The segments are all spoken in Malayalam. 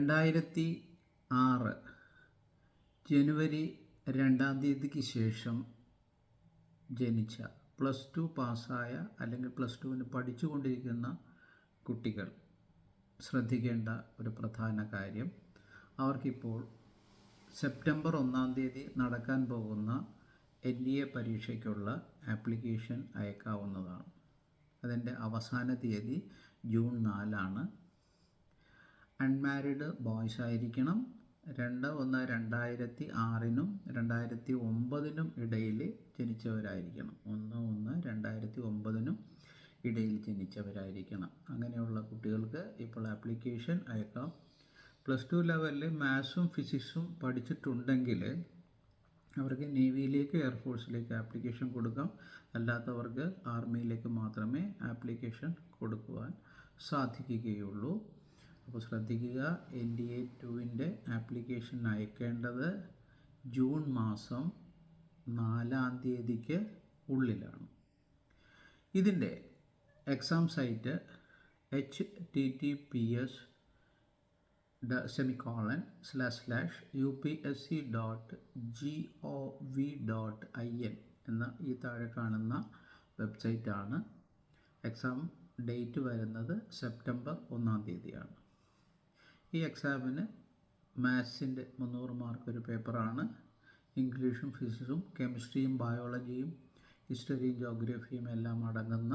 2006 ജനുവരി 2-ാം തീയതിക്ക് ശേഷം ജനിച്ച +2 പാസ്സായ അല്ലെങ്കിൽ +2-ന് പഠിച്ചുകൊണ്ടിരിക്കുന്ന കുട്ടികൾ ശ്രദ്ധിക്കേണ്ട ഒരു പ്രധാന കാര്യം, അവർക്കിപ്പോൾ സെപ്റ്റംബർ 1-ാം തീയതി നടക്കാൻ പോകുന്ന NDA പരീക്ഷയ്ക്കുള്ള ആപ്ലിക്കേഷൻ അയക്കാവുന്നതാണ്. അതിൻ്റെ അവസാന തീയതി ജൂൺ 4-ആണ്. അൺമാരിഡ് ബോയ്സ് ആയിരിക്കണം. 2/1/2006-നും 2009-നും ഇടയിൽ ജനിച്ചവരായിരിക്കണം. 1/1/2009-നും ഇടയിൽ ജനിച്ചവരായിരിക്കണം. അങ്ങനെയുള്ള കുട്ടികൾക്ക് ഇപ്പോൾ ആപ്ലിക്കേഷൻ അയക്കാം. +2 ലെവലിൽ മാത്സും ഫിസിക്സും പഠിച്ചിട്ടുണ്ടെങ്കിൽ അവർക്ക് നേവിയിലേക്ക്, എയർഫോഴ്സിലേക്ക് ആപ്ലിക്കേഷൻ കൊടുക്കാം. അല്ലാത്തവർക്ക് ആർമിയിലേക്ക് മാത്രമേ ആപ്ലിക്കേഷൻ കൊടുക്കുവാൻ സാധിക്കുകയുള്ളൂ. അപ്പോൾ ശ്രദ്ധിക്കുക, NDA 2-ൻ്റെ ആപ്ലിക്കേഷൻ അയക്കേണ്ടത് ജൂൺ മാസം 4-ാം തീയതിക്ക് ഉള്ളിലാണ്. ഇതിൻ്റെ എക്സാം സൈറ്റ് https://upsc.gov.in എന്ന ഈ താഴെ കാണുന്ന വെബ്സൈറ്റാണ്. എക്സാം ഡേറ്റ് വരുന്നത് സെപ്റ്റംബർ 1-ാം തീയതിയാണ്. ഈ എക്സാമിന് മാത്സിൻ്റെ 300 മാർക്ക് ഒരു പേപ്പറാണ്. ഇംഗ്ലീഷും ഫിസിക്സും കെമിസ്ട്രിയും ബയോളജിയും ഹിസ്റ്ററിയും ജോഗ്രഫിയും എല്ലാം അടങ്ങുന്ന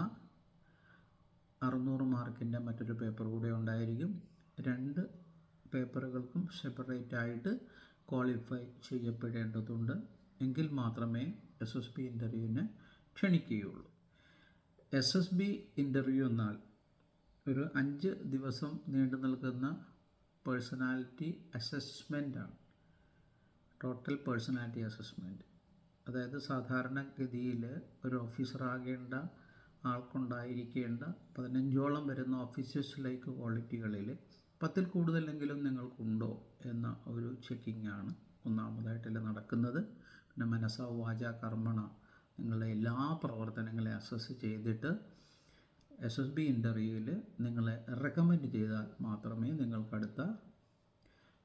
600 മാർക്കിൻ്റെ മറ്റൊരു പേപ്പർ കൂടെ ഉണ്ടായിരിക്കും. 2 പേപ്പറുകൾക്കും സെപ്പറേറ്റ് ആയിട്ട് ക്വാളിഫൈ ചെയ്യപ്പെടേണ്ടതുണ്ട്. എങ്കിൽ മാത്രമേ SSB ഇൻ്റർവ്യൂവിന് ക്ഷണിക്കുകയുള്ളൂ. SSB ഇൻ്റർവ്യൂ എന്നാൽ ഒരു 5 ദിവസം നീണ്ടു നിൽക്കുന്ന പേഴ്സണാലിറ്റി അസസ്മെൻ്റാണ്. Total personality assessment. അതായത് സാധാരണഗതിയിൽ ഒരു ഓഫീസറാകേണ്ട ആൾക്കുണ്ടായിരിക്കേണ്ട 15ഓളം വരുന്ന ഓഫീസേഴ്സ് ലൈക്ക് ക്വാളിറ്റികളിൽ 10-ൽ കൂടുതലെങ്കിലും നിങ്ങൾക്കുണ്ടോ എന്ന ഒരു ചെക്കിങ്ങാണ് ഒന്നാമതായിട്ടല്ല നടക്കുന്നത്. പിന്നെ മനസ്സാ വാച കർമ്മണ നിങ്ങളുടെ എല്ലാ പ്രവർത്തനങ്ങളെ അസസ് ചെയ്തിട്ട് SSB ഇൻ്റർവ്യൂവിൽ നിങ്ങളെ റെക്കമെൻഡ് ചെയ്താൽ മാത്രമേ നിങ്ങൾക്കടുത്ത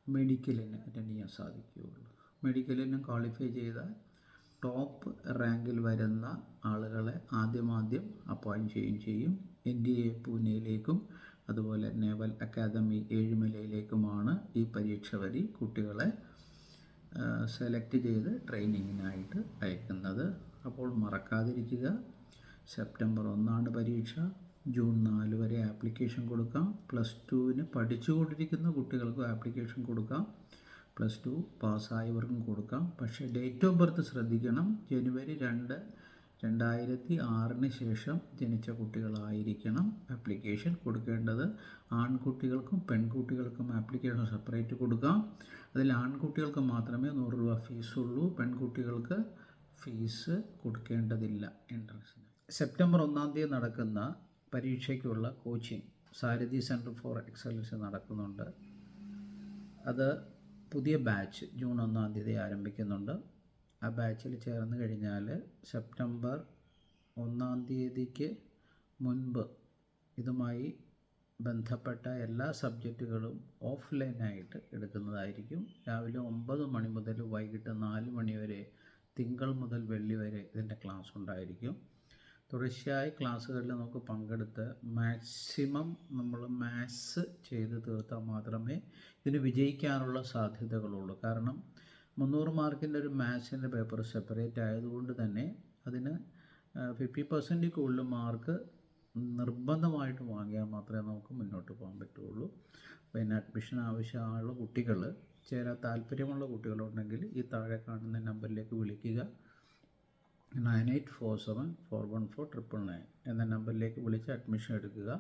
മെഡിക്കലിന് അറ്റൻഡ് ചെയ്യാൻ സാധിക്കുകയുള്ളൂ. മെഡിക്കലിന് ക്വാളിഫൈ ചെയ്താൽ ടോപ്പ് റാങ്കിൽ വരുന്ന ആളുകളെ ആദ്യം അപ്പോയിൻറ്റ് ചെയ്യുകയും ചെയ്യും. NDA പൂനെയിലേക്കും അതുപോലെ നേവൽ അക്കാദമി ഏഴിമലയിലേക്കുമാണ് ഈ പരീക്ഷ വഴി കുട്ടികളെ സെലക്ട് ചെയ്ത് ട്രെയിനിങ്ങിനായിട്ട് അയക്കുന്നത്. അപ്പോൾ മറക്കാതിരിക്കുക, സെപ്റ്റംബർ 1-ആണ് പരീക്ഷ. ജൂൺ 4 വരെ ആപ്ലിക്കേഷൻ കൊടുക്കാം. +2-ന് പഠിച്ചുകൊണ്ടിരിക്കുന്ന കുട്ടികൾക്കും ആപ്ലിക്കേഷൻ കൊടുക്കാം. +2 പാസ്സായവർക്കും കൊടുക്കാം. പക്ഷേ ഡേറ്റ് ഓഫ് ബർത്ത് ശ്രദ്ധിക്കണം. ജനുവരി 2, 2006-ന് ശേഷം ജനിച്ച കുട്ടികളായിരിക്കണം ആപ്ലിക്കേഷൻ കൊടുക്കേണ്ടത്. ആൺകുട്ടികൾക്കും പെൺകുട്ടികൾക്കും ആപ്ലിക്കേഷൻ സെപ്പറേറ്റ് കൊടുക്കാം. അതിൽ ആൺകുട്ടികൾക്ക് മാത്രമേ 100 രൂപ ഫീസുള്ളൂ. പെൺകുട്ടികൾക്ക് ഫീസ് കൊടുക്കേണ്ടതില്ല എൻട്രൻസിന്. സെപ്റ്റംബർ 1-ാം തീയതി നടക്കുന്ന പരീക്ഷയ്ക്കുള്ള coaching Sarathi centre for excellence നടക്കുന്നുണ്ട്. അത് പുതിയ ബാച്ച് ജൂൺ 1-ാം തീയതി ആരംഭിക്കുന്നുണ്ട്. ആ ബാച്ചിൽ ചേർന്ന് കഴിഞ്ഞാൽ സെപ്റ്റംബർ 1-ാം തീയതിക്ക് മുൻപ് ഇതുമായി ബന്ധപ്പെട്ട എല്ലാ സബ്ജക്റ്റുകളും ഓഫ്ലൈനായിട്ട് എടുക്കുന്നതായിരിക്കും. രാവിലെ 9 മണി മുതൽ വൈകിട്ട് 4 മണി വരെ തിങ്കൾ മുതൽ വെള്ളി വരെ ഇതിൻ്റെ ക്ലാസ് ഉണ്ടായിരിക്കും. തുടർച്ചയായി ക്ലാസ്സുകളിൽ നമുക്ക് പങ്കെടുത്ത് മാക്സിമം നമ്മൾ മാത്സ് ചെയ്ത് തീർത്താൽ മാത്രമേ ഇതിന് വിജയിക്കാനുള്ള സാധ്യതകളുള്ളൂ. കാരണം 300 മാർക്കിൻ്റെ ഒരു മാത്സിൻ്റെ പേപ്പർ സെപ്പറേറ്റ് ആയതുകൊണ്ട് തന്നെ അതിന് 50% കൂടുതൽ മാർക്ക് നിർബന്ധമായിട്ട് വാങ്ങിയാൽ മാത്രമേ നമുക്ക് മുന്നോട്ട് പോകാൻ പറ്റുള്ളൂ. പിന്നെ അഡ്മിഷൻ ആവശ്യമുള്ള കുട്ടികൾ, ചേരാൻ താല്പര്യമുള്ള കുട്ടികളുണ്ടെങ്കിൽ ഈ താഴെ കാണുന്ന നമ്പറിലേക്ക് വിളിക്കുക. 9847414999 എന്ന നമ്പറിലേക്ക് വിളിച്ച് അഡ്മിഷൻ എടുക്കുക.